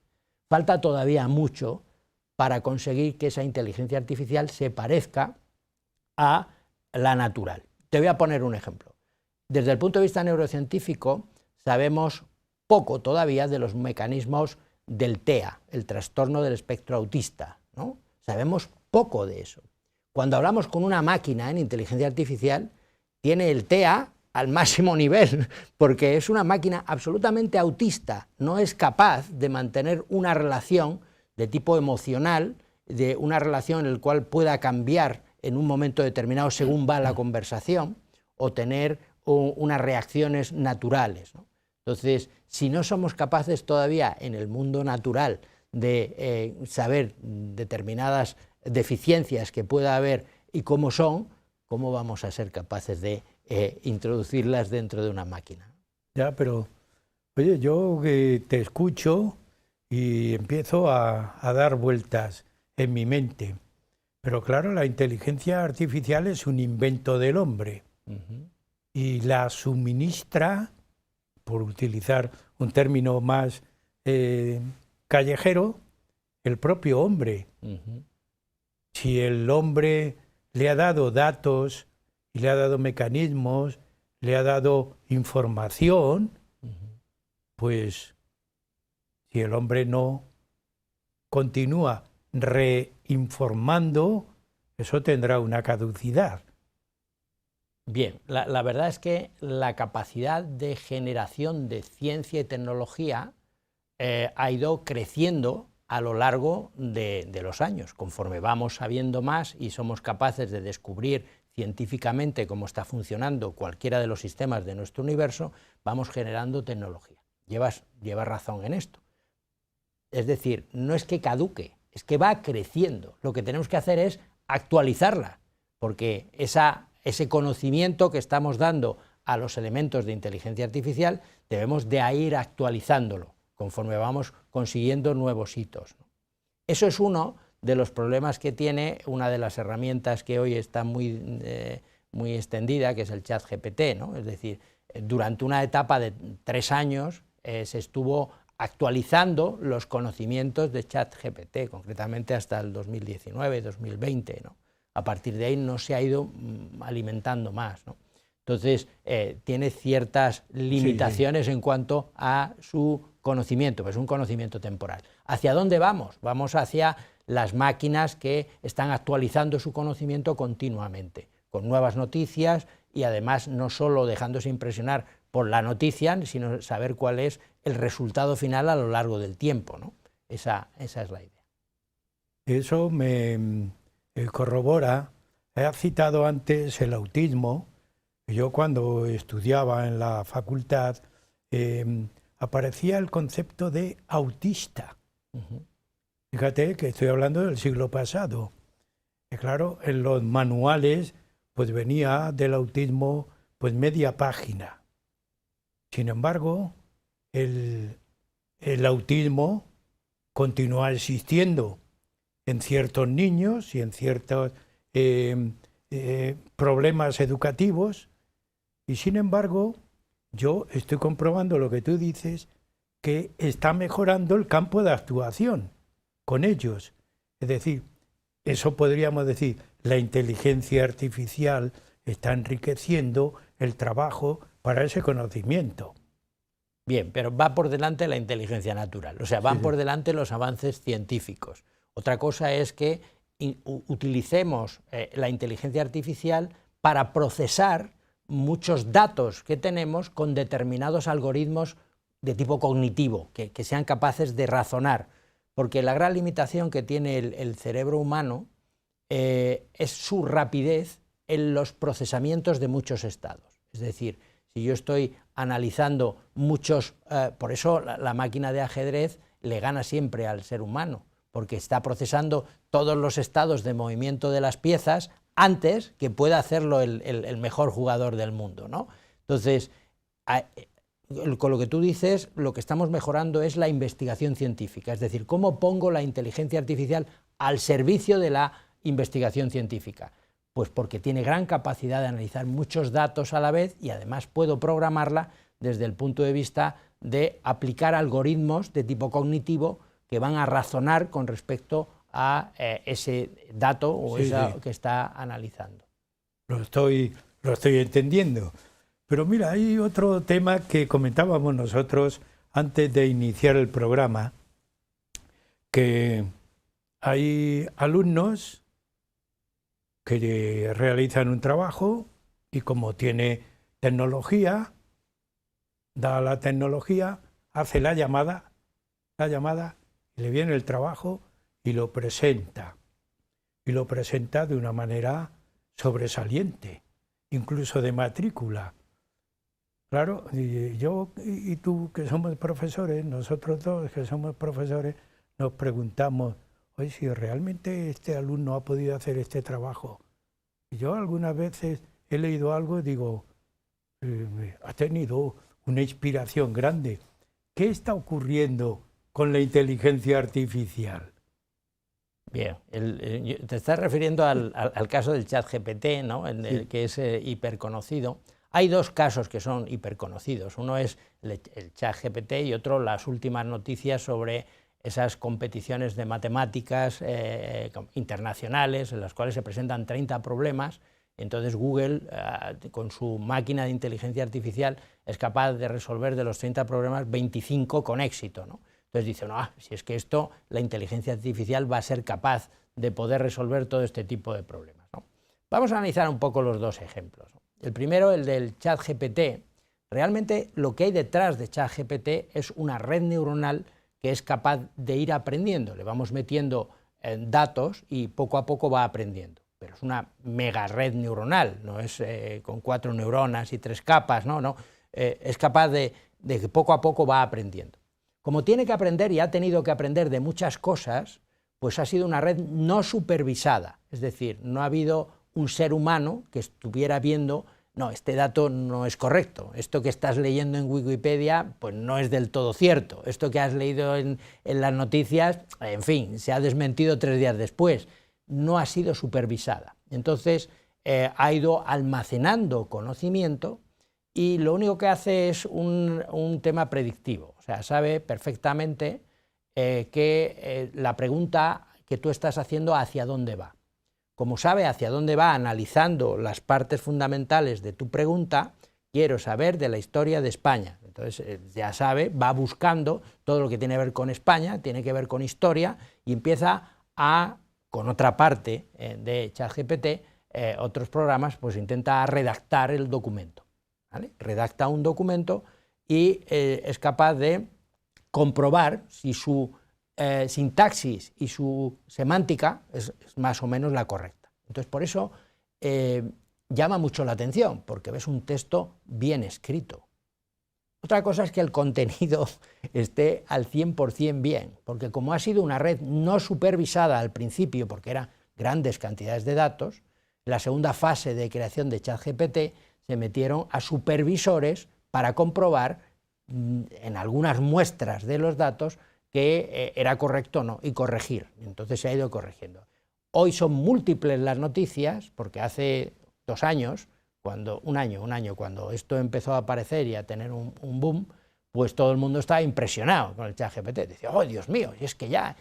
Falta todavía mucho para conseguir que esa inteligencia artificial se parezca a la natural. Te voy a poner un ejemplo. Desde el punto de vista neurocientífico, sabemos poco todavía de los mecanismos del TEA, el trastorno del espectro autista, ¿no? Sabemos poco de eso. Cuando hablamos con una máquina en inteligencia artificial, tiene el TEA al máximo nivel, porque es una máquina absolutamente autista, no es capaz de mantener una relación de tipo emocional, de una relación en la cual pueda cambiar en un momento determinado según va la conversación, o tener unas reacciones naturales, ¿no? Entonces, si no somos capaces todavía en el mundo natural de saber determinadas deficiencias que pueda haber y cómo son, ¿cómo vamos a ser capaces de introducirlas dentro de una máquina? Ya, pero, oye, yo te escucho y empiezo a dar vueltas en mi mente. Pero claro, la inteligencia artificial es un invento del hombre. Y la suministra, por utilizar un término más callejero, el propio hombre. Si el hombre le ha dado datos, y le ha dado mecanismos, le ha dado información, pues si el hombre no continúa reinformando, eso tendrá una caducidad. Bien, la verdad es que la capacidad de generación de ciencia y tecnología ha ido creciendo a lo largo de los años. Conforme vamos sabiendo más y somos capaces de descubrir científicamente cómo está funcionando cualquiera de los sistemas de nuestro universo, vamos generando tecnología. Llevas razón en esto. Es decir, no es que caduque, es que va creciendo. Lo que tenemos que hacer es actualizarla, porque ese conocimiento que estamos dando a los elementos de inteligencia artificial debemos de ir actualizándolo conforme vamos consiguiendo nuevos hitos, ¿no? Eso es uno de los problemas que tiene una de las herramientas que hoy está muy extendida, que es el ChatGPT, ¿no? Es decir, durante una etapa de 3 años se estuvo actualizando los conocimientos de ChatGPT, concretamente hasta el 2019, 2020, ¿no? A partir de ahí no se ha ido alimentando más, ¿no? Entonces, tiene ciertas limitaciones en cuanto a su conocimiento, pues un conocimiento temporal. ¿Hacia dónde vamos? Vamos hacia las máquinas que están actualizando su conocimiento continuamente, con nuevas noticias y además no solo dejándose impresionar por la noticia, sino saber cuál es el resultado final a lo largo del tiempo, ¿no? Esa es la idea. Eso me corrobora. He citado antes el autismo. Yo cuando estudiaba en la facultad aparecía el concepto de autista. Fíjate que estoy hablando del siglo pasado. Y claro, en los manuales pues venía del autismo pues media página. Sin embargo, el autismo continúa existiendo en ciertos niños y en ciertos problemas educativos, y sin embargo yo estoy comprobando lo que tú dices, que está mejorando el campo de actuación con ellos. Es decir, eso podríamos decir, la inteligencia artificial está enriqueciendo el trabajo para ese conocimiento. Bien, pero va por delante la inteligencia natural, o sea, van por delante los avances científicos. Otra cosa es que utilicemos la inteligencia artificial para procesar muchos datos que tenemos con determinados algoritmos de tipo cognitivo, que sean capaces de razonar, porque la gran limitación que tiene el cerebro humano es su rapidez en los procesamientos de muchos estados. Es decir, si yo estoy analizando muchos, por eso la máquina de ajedrez le gana siempre al ser humano, porque está procesando todos los estados de movimiento de las piezas antes que pueda hacerlo el mejor jugador del mundo, ¿no? Entonces, con lo que tú dices, lo que estamos mejorando es la investigación científica, es decir, cómo pongo la inteligencia artificial al servicio de la investigación científica. Pues porque tiene gran capacidad de analizar muchos datos a la vez y además puedo programarla desde el punto de vista de aplicar algoritmos de tipo cognitivo que van a razonar con respecto a ese dato o eso que está analizando. Lo estoy entendiendo. Pero mira, hay otro tema que comentábamos nosotros antes de iniciar el programa, que hay alumnos que realizan un trabajo y como tiene tecnología, da la tecnología, hace la llamada, y le viene el trabajo y lo presenta de una manera sobresaliente, incluso de matrícula. Claro, yo y tú que somos profesores, nosotros dos que somos profesores, nos preguntamos, oye, si realmente este alumno ha podido hacer este trabajo. Y yo algunas veces he leído algo y digo, ha tenido una inspiración grande. ¿Qué está ocurriendo con la inteligencia artificial? Bien, te estás refiriendo al caso del ChatGPT, ¿no? Que es hiperconocido. Hay dos casos que son hiperconocidos. Uno es el ChatGPT y otro las últimas noticias sobre esas competiciones de matemáticas internacionales en las cuales se presentan 30 problemas. Entonces Google, con su máquina de inteligencia artificial, es capaz de resolver de los 30 problemas 25 con éxito, ¿no? Entonces dicen, si es que esto, la inteligencia artificial va a ser capaz de poder resolver todo este tipo de problemas, ¿no? Vamos a analizar un poco los dos ejemplos, ¿no? El primero, el del ChatGPT. Realmente lo que hay detrás de ChatGPT es una red neuronal que es capaz de ir aprendiendo. Le vamos metiendo datos y poco a poco va aprendiendo. Pero es una mega red neuronal, no es con 4 neuronas y 3 capas, no, es capaz de que poco a poco va aprendiendo. Como tiene que aprender y ha tenido que aprender de muchas cosas, pues ha sido una red no supervisada, es decir, no ha habido un ser humano que estuviera viendo, no, este dato no es correcto, esto que estás leyendo en Wikipedia pues no es del todo cierto, esto que has leído en las noticias, en fin, se ha desmentido 3 días después, no ha sido supervisada. Entonces ha ido almacenando conocimiento y lo único que hace es un tema predictivo, o sea, sabe perfectamente que la pregunta que tú estás haciendo hacia dónde va. Como sabe hacia dónde va analizando las partes fundamentales de tu pregunta, quiero saber de la historia de España. Entonces ya sabe, va buscando todo lo que tiene que ver con España, tiene que ver con historia y empieza a, con otra parte de ChatGPT, otros programas, pues intenta redactar el documento, ¿vale? Redacta un documento y es capaz de comprobar si su sintaxis y su semántica es más o menos la correcta. Entonces, por eso llama mucho la atención, porque ves un texto bien escrito. Otra cosa es que el contenido esté al 100% bien, porque como ha sido una red no supervisada al principio, porque eran grandes cantidades de datos, en la segunda fase de creación de ChatGPT se metieron a supervisores para comprobar en algunas muestras de los datos que era correcto o no, y corregir. Entonces se ha ido corrigiendo. Hoy son múltiples las noticias, porque hace 2 años, un año, cuando esto empezó a aparecer y a tener un boom, pues todo el mundo estaba impresionado con el ChatGPT. Decía, oh, Dios mío, y es que ya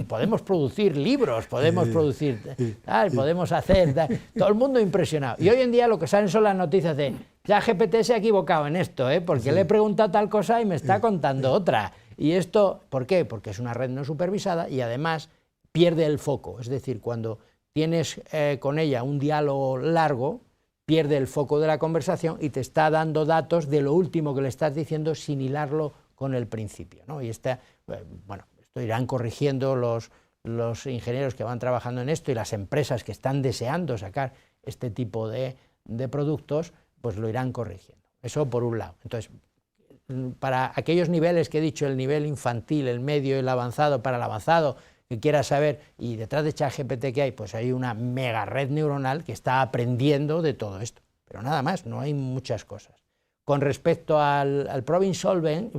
podemos producir libros, podemos producir tal, podemos hacer tal. Todo el mundo impresionado. Y hoy en día lo que salen son las noticias de ChatGPT se ha equivocado en esto, porque le he preguntado tal cosa y me está contando otra. Y esto, ¿por qué? Porque es una red no supervisada y además pierde el foco. Es decir, cuando tienes con ella un diálogo largo, pierde el foco de la conversación y te está dando datos de lo último que le estás diciendo sin hilarlo con el principio, ¿no? Y esto irán corrigiendo los ingenieros que van trabajando en esto y las empresas que están deseando sacar este tipo de productos, pues lo irán corrigiendo. Eso por un lado. Entonces, para aquellos niveles que he dicho, el nivel infantil, el medio y el avanzado, para el avanzado, que quiera saber, y detrás de ChatGPT ¿qué hay? Pues hay una mega red neuronal que está aprendiendo de todo esto, pero nada más, no hay muchas cosas. Con respecto al problem solving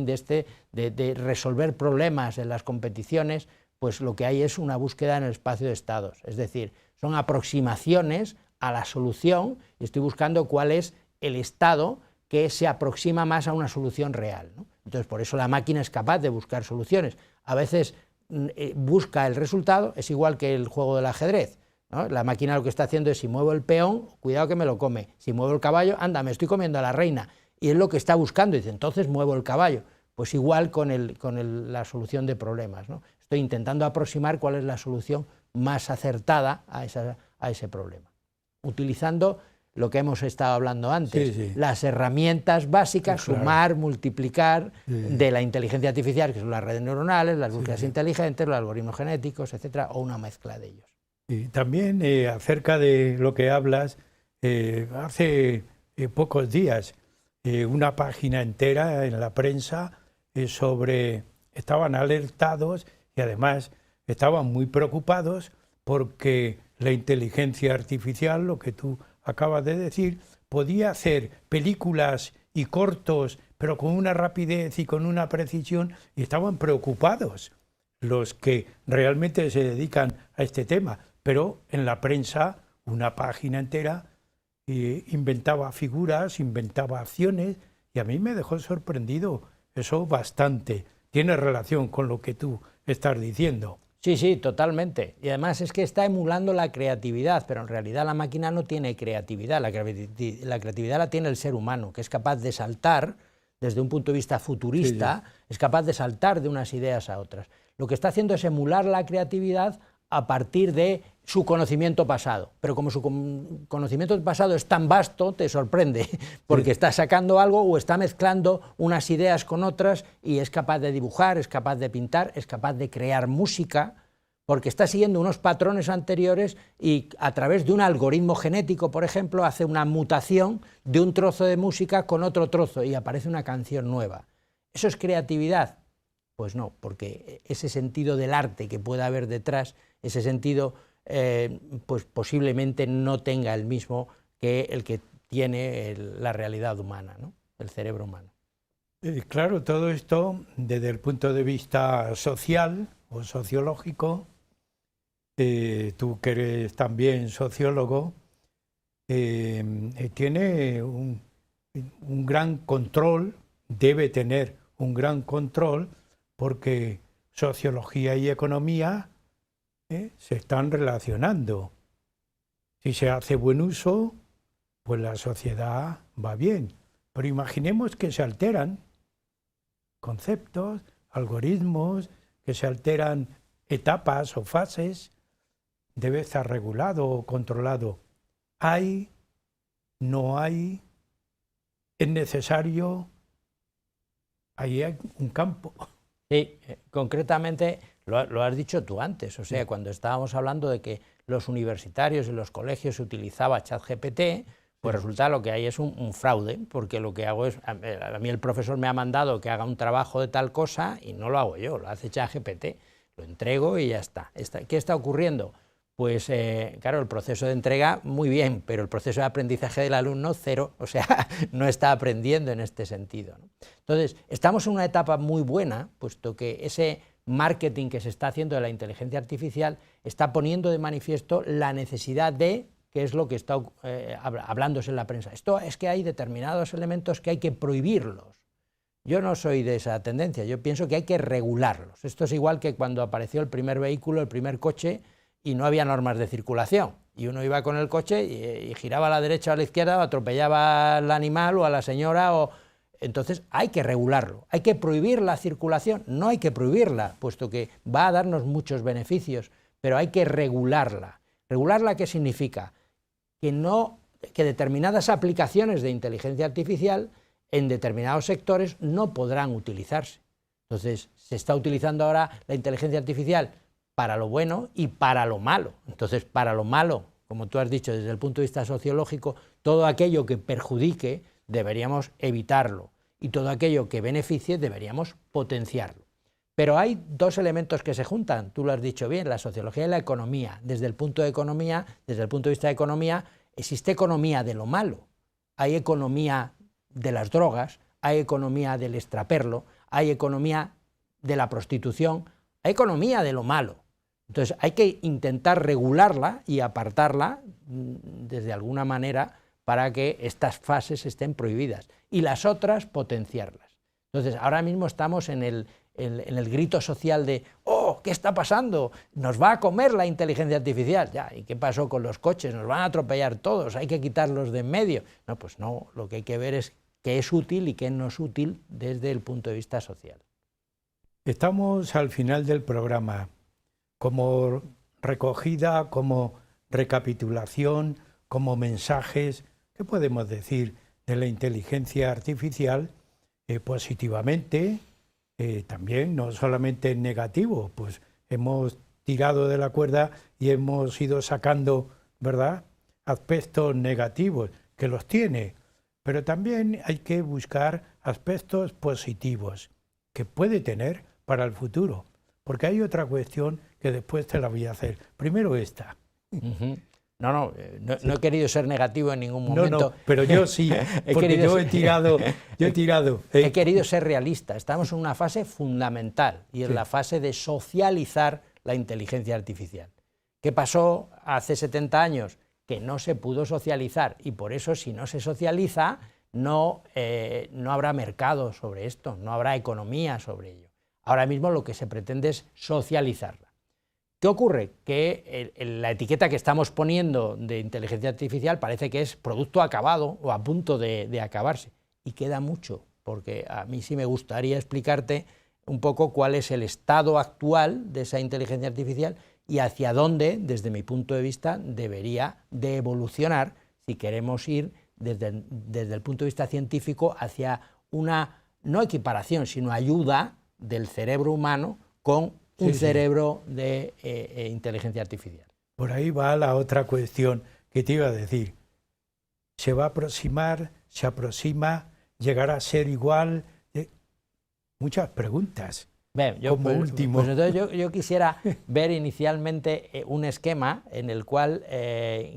de resolver problemas en las competiciones, pues lo que hay es una búsqueda en el espacio de estados, es decir, son aproximaciones a la solución y estoy buscando cuál es el estado que se aproxima más a una solución real, ¿no? Entonces, por eso la máquina es capaz de buscar soluciones. A veces busca el resultado, es igual que el juego del ajedrez, ¿no? La máquina lo que está haciendo es, si muevo el peón, cuidado que me lo come, si muevo el caballo, anda, me estoy comiendo a la reina, y es lo que está buscando, y dice, entonces muevo el caballo. Pues igual con la solución de problemas, ¿no? Estoy intentando aproximar cuál es la solución más acertada a ese problema, utilizando lo que hemos estado hablando antes, las herramientas básicas, sumar, multiplicar, de la inteligencia artificial, que son las redes neuronales, las búsquedas inteligentes, los algoritmos genéticos, etcétera, o una mezcla de ellos. Y también acerca de lo que hablas, hace pocos días una página entera en la prensa estaban alertados y además estaban muy preocupados porque la inteligencia artificial, lo que tú acabas de decir, podía hacer películas y cortos, pero con una rapidez y con una precisión, y estaban preocupados los que realmente se dedican a este tema. Pero en la prensa, una página entera inventaba figuras, inventaba acciones, y a mí me dejó sorprendido eso bastante. Tiene relación con lo que tú estás diciendo. Sí, sí, totalmente. Y además es que está emulando la creatividad, pero en realidad la máquina no tiene creatividad. La creatividad la tiene el ser humano, que es capaz de saltar, desde un punto de vista futurista, es capaz de saltar de unas ideas a otras. Lo que está haciendo es emular la creatividad a partir de su conocimiento pasado, pero como su conocimiento pasado es tan vasto, te sorprende, porque está sacando algo o está mezclando unas ideas con otras y es capaz de dibujar, es capaz de pintar, es capaz de crear música, porque está siguiendo unos patrones anteriores y a través de un algoritmo genético, por ejemplo, hace una mutación de un trozo de música con otro trozo y aparece una canción nueva. ¿Eso es creatividad? Pues no, porque ese sentido del arte que pueda haber detrás, ese sentido pues posiblemente no tenga el mismo que el que tiene la realidad humana, ¿no? El cerebro humano. Claro, todo esto desde el punto de vista social o sociológico, tú que eres también sociólogo, tiene un gran control, debe tener un gran control, porque sociología y economía se están relacionando. Si se hace buen uso, pues la sociedad va bien. Pero imaginemos que se alteran conceptos, algoritmos, que se alteran etapas o fases, debe estar regulado o controlado. ¿Hay? ¿No hay? ¿Es necesario? Ahí hay un campo. Sí, concretamente lo has dicho tú antes, o sea, cuando estábamos hablando de que los universitarios y los colegios se utilizaba ChatGPT, pues resulta lo que hay es un fraude, porque lo que hago es, a mí el profesor me ha mandado que haga un trabajo de tal cosa y no lo hago yo, lo hace ChatGPT, lo entrego y ya está. ¿Qué está ocurriendo? Pues claro, el proceso de entrega muy bien, pero el proceso de aprendizaje del alumno cero, o sea, no está aprendiendo en este sentido, ¿no? Entonces, estamos en una etapa muy buena, puesto que ese marketing que se está haciendo de la inteligencia artificial está poniendo de manifiesto la necesidad de, que es lo que está hablándose en la prensa, esto es que hay determinados elementos que hay que prohibirlos. Yo no soy de esa tendencia, yo pienso que hay que regularlos. Esto es igual que cuando apareció el primer vehículo, el primer coche, y no había normas de circulación, y uno iba con el coche y giraba a la derecha o a la izquierda, o atropellaba al animal o a la señora, entonces hay que regularlo, hay que prohibir la circulación, no hay que prohibirla, puesto que va a darnos muchos beneficios, pero hay que regularla. ¿Regularla qué significa? Que determinadas aplicaciones de inteligencia artificial en determinados sectores no podrán utilizarse. Entonces, se está utilizando ahora la inteligencia artificial para lo bueno y para lo malo. Entonces, para lo malo, como tú has dicho, desde el punto de vista sociológico, todo aquello que perjudique deberíamos evitarlo. y todo aquello que beneficie deberíamos potenciarlo. Pero hay dos elementos que se juntan, tú lo has dicho bien, la sociología y la economía. Desde el punto de vista de economía, existe economía de lo malo. Hay economía de las drogas, hay economía del extraperlo, hay economía de la prostitución, hay economía de lo malo. Entonces hay que intentar regularla y apartarla desde alguna manera para que estas fases estén prohibidas y las otras potenciarlas. Entonces ahora mismo estamos en el grito social de ¡oh, qué está pasando! Nos va a comer la inteligencia artificial. Ya, ¿y qué pasó con los coches? Nos van a atropellar todos, hay que quitarlos de en medio. No, pues no, lo que hay que ver es qué es útil y qué no es útil desde el punto de vista social. Estamos al final del programa. Como recogida, como recapitulación, como mensajes, ¿qué podemos decir de la inteligencia artificial positivamente? También, no solamente en negativo, pues hemos tirado de la cuerda y hemos ido sacando, ¿verdad?, aspectos negativos, que los tiene, pero también hay que buscar aspectos positivos que puede tener para el futuro, porque hay otra cuestión que después te la voy a hacer. Primero esta. No he querido ser negativo en ningún momento. No, pero yo sí, porque yo he tirado. He querido ser realista. Estamos en una fase fundamental y en la fase de socializar la inteligencia artificial. ¿Qué pasó hace 70 años? Que no se pudo socializar y por eso si no se socializa no habrá mercado sobre esto, no habrá economía sobre ello. Ahora mismo lo que se pretende es socializarla. ¿Qué ocurre? Que la etiqueta que estamos poniendo de inteligencia artificial parece que es producto acabado o a punto de acabarse. Y queda mucho, porque a mí sí me gustaría explicarte un poco cuál es el estado actual de esa inteligencia artificial y hacia dónde, desde mi punto de vista, debería de evolucionar si queremos ir desde el punto de vista científico hacia una, no equiparación, sino ayuda del cerebro humano con un cerebro de inteligencia artificial. Por ahí va la otra cuestión que te iba a decir. ¿Se va a aproximar? ¿Se aproxima? ¿Llegará a ser igual? Muchas preguntas. Bien, último. Pues entonces yo quisiera ver inicialmente un esquema en el cual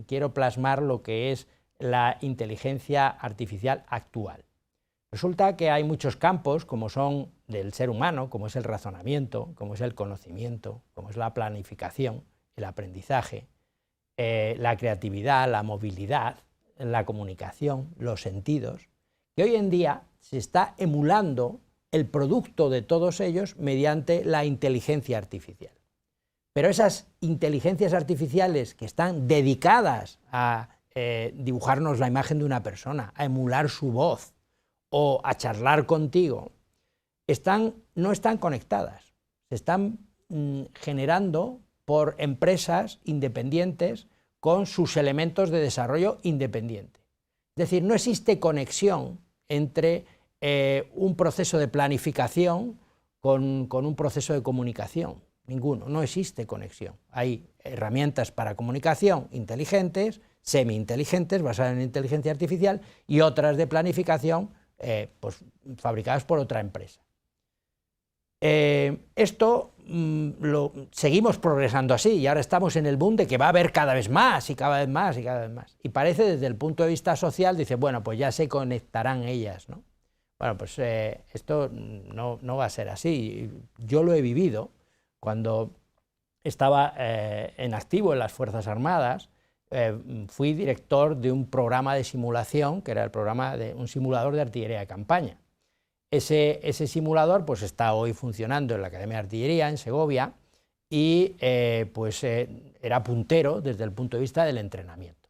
quiero plasmar lo que es la inteligencia artificial actual. Resulta que hay muchos campos, como son del ser humano, como es el razonamiento, como es el conocimiento, como es la planificación, el aprendizaje, la creatividad, la movilidad, la comunicación, los sentidos, que hoy en día se está emulando el producto de todos ellos mediante la inteligencia artificial. Pero esas inteligencias artificiales que están dedicadas a dibujarnos la imagen de una persona, a emular su voz, o a charlar contigo, no están conectadas, se están generando por empresas independientes con sus elementos de desarrollo independiente. Es decir, no existe conexión entre un proceso de planificación con un proceso de comunicación, ninguno, no existe conexión. Hay herramientas para comunicación inteligentes, semi-inteligentes, basadas en inteligencia artificial, y otras de planificación pues, fabricadas por otra empresa. Esto seguimos progresando así y ahora estamos en el boom de que va a haber cada vez más y cada vez más y cada vez más. Y parece desde el punto de vista social, dice, bueno, pues ya se conectarán ellas, ¿no? Bueno, pues esto no va a ser así. Yo lo he vivido cuando estaba en activo en las Fuerzas Armadas. Fui director de un programa de simulación, que era el programa de un simulador de artillería de campaña. Ese simulador pues, está hoy funcionando en la Academia de Artillería, en Segovia, y era puntero desde el punto de vista del entrenamiento.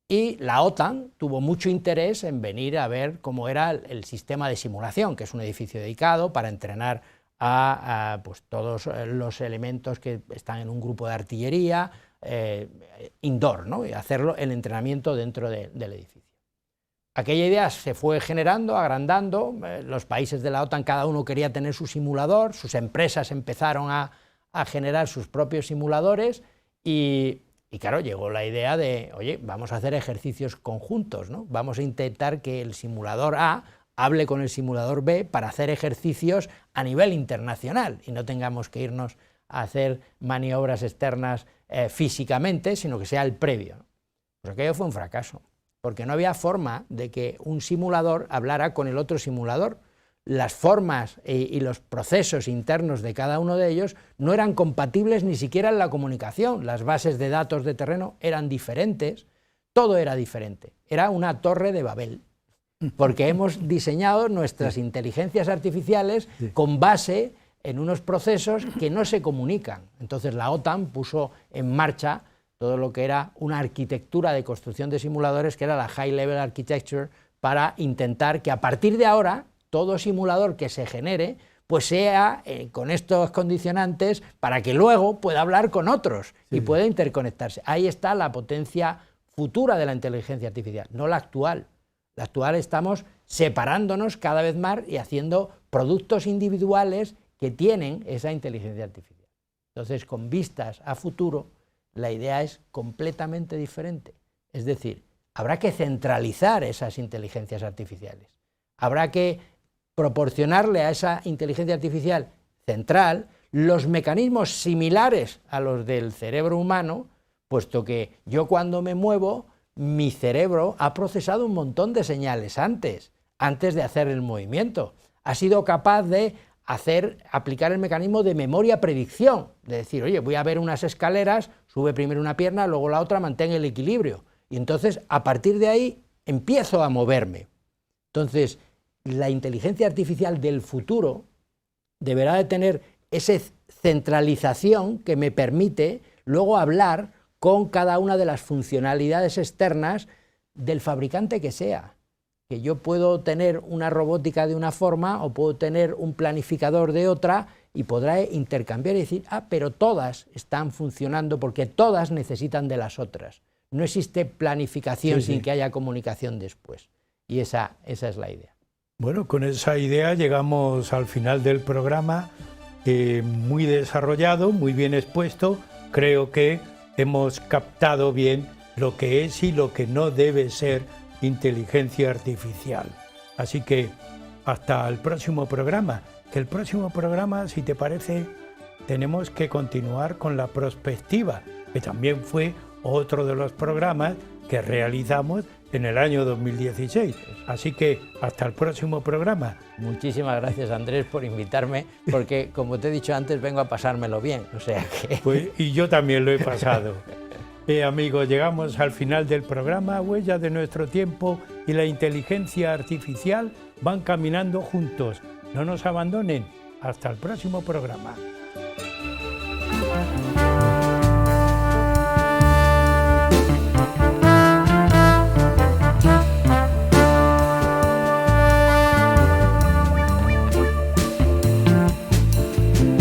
Y la OTAN tuvo mucho interés en venir a ver cómo era el sistema de simulación, que es un edificio dedicado para entrenar a pues, todos los elementos que están en un grupo de artillería, indoor, ¿no? Y hacerlo el entrenamiento dentro del edificio. Aquella idea se fue generando, agrandando, los países de la OTAN cada uno quería tener su simulador, sus empresas empezaron a generar sus propios simuladores y claro, llegó la idea de, oye, vamos a hacer ejercicios conjuntos, ¿no? Vamos a intentar que el simulador A hable con el simulador B para hacer ejercicios a nivel internacional y no tengamos que irnos a hacer maniobras externas físicamente, sino que sea el previo. Pues aquello fue un fracaso, porque no había forma de que un simulador hablara con el otro simulador. Las formas y los procesos internos de cada uno de ellos no eran compatibles ni siquiera en la comunicación. Las bases de datos de terreno eran diferentes, todo era diferente. Era una torre de Babel, porque hemos diseñado nuestras inteligencias artificiales con base en unos procesos que no se comunican. Entonces la OTAN puso en marcha todo lo que era una arquitectura de construcción de simuladores, que era la High Level Architecture, para intentar que a partir de ahora todo simulador que se genere pues sea con estos condicionantes para que luego pueda hablar con otros y pueda interconectarse. Ahí está la potencia futura de la inteligencia artificial, no la actual. La actual estamos separándonos cada vez más y haciendo productos individuales que tienen esa inteligencia artificial. Entonces, con vistas a futuro, la idea es completamente diferente. Es decir, habrá que centralizar esas inteligencias artificiales. Habrá que proporcionarle a esa inteligencia artificial central los mecanismos similares a los del cerebro humano, puesto que yo cuando me muevo, mi cerebro ha procesado un montón de señales antes de hacer el movimiento. Ha sido capaz de aplicar el mecanismo de memoria-predicción, de decir, oye, voy a ver unas escaleras, sube primero una pierna, luego la otra, mantén el equilibrio. Y entonces, a partir de ahí, empiezo a moverme. Entonces, la inteligencia artificial del futuro deberá de tener esa centralización que me permite luego hablar con cada una de las funcionalidades externas del fabricante que sea. Que yo puedo tener una robótica de una forma o puedo tener un planificador de otra y podrá intercambiar y decir, pero todas están funcionando porque todas necesitan de las otras. No existe planificación sin que haya comunicación después. Y esa es la idea. Bueno, con esa idea llegamos al final del programa, muy desarrollado, muy bien expuesto. Creo que hemos captado bien lo que es y lo que no debe ser inteligencia artificial. Así que hasta el próximo programa, que el próximo programa, si te parece, tenemos que continuar con la prospectiva, que también fue otro de los programas que realizamos en el año 2016. Así que hasta el próximo programa. Muchísimas gracias, Andrés, por invitarme, porque como te he dicho antes, vengo a pasármelo bien, o sea que... Pues, y yo también lo he pasado. Amigos, llegamos al final del programa. Huellas de nuestro tiempo y la inteligencia artificial van caminando juntos. No nos abandonen. Hasta el próximo programa.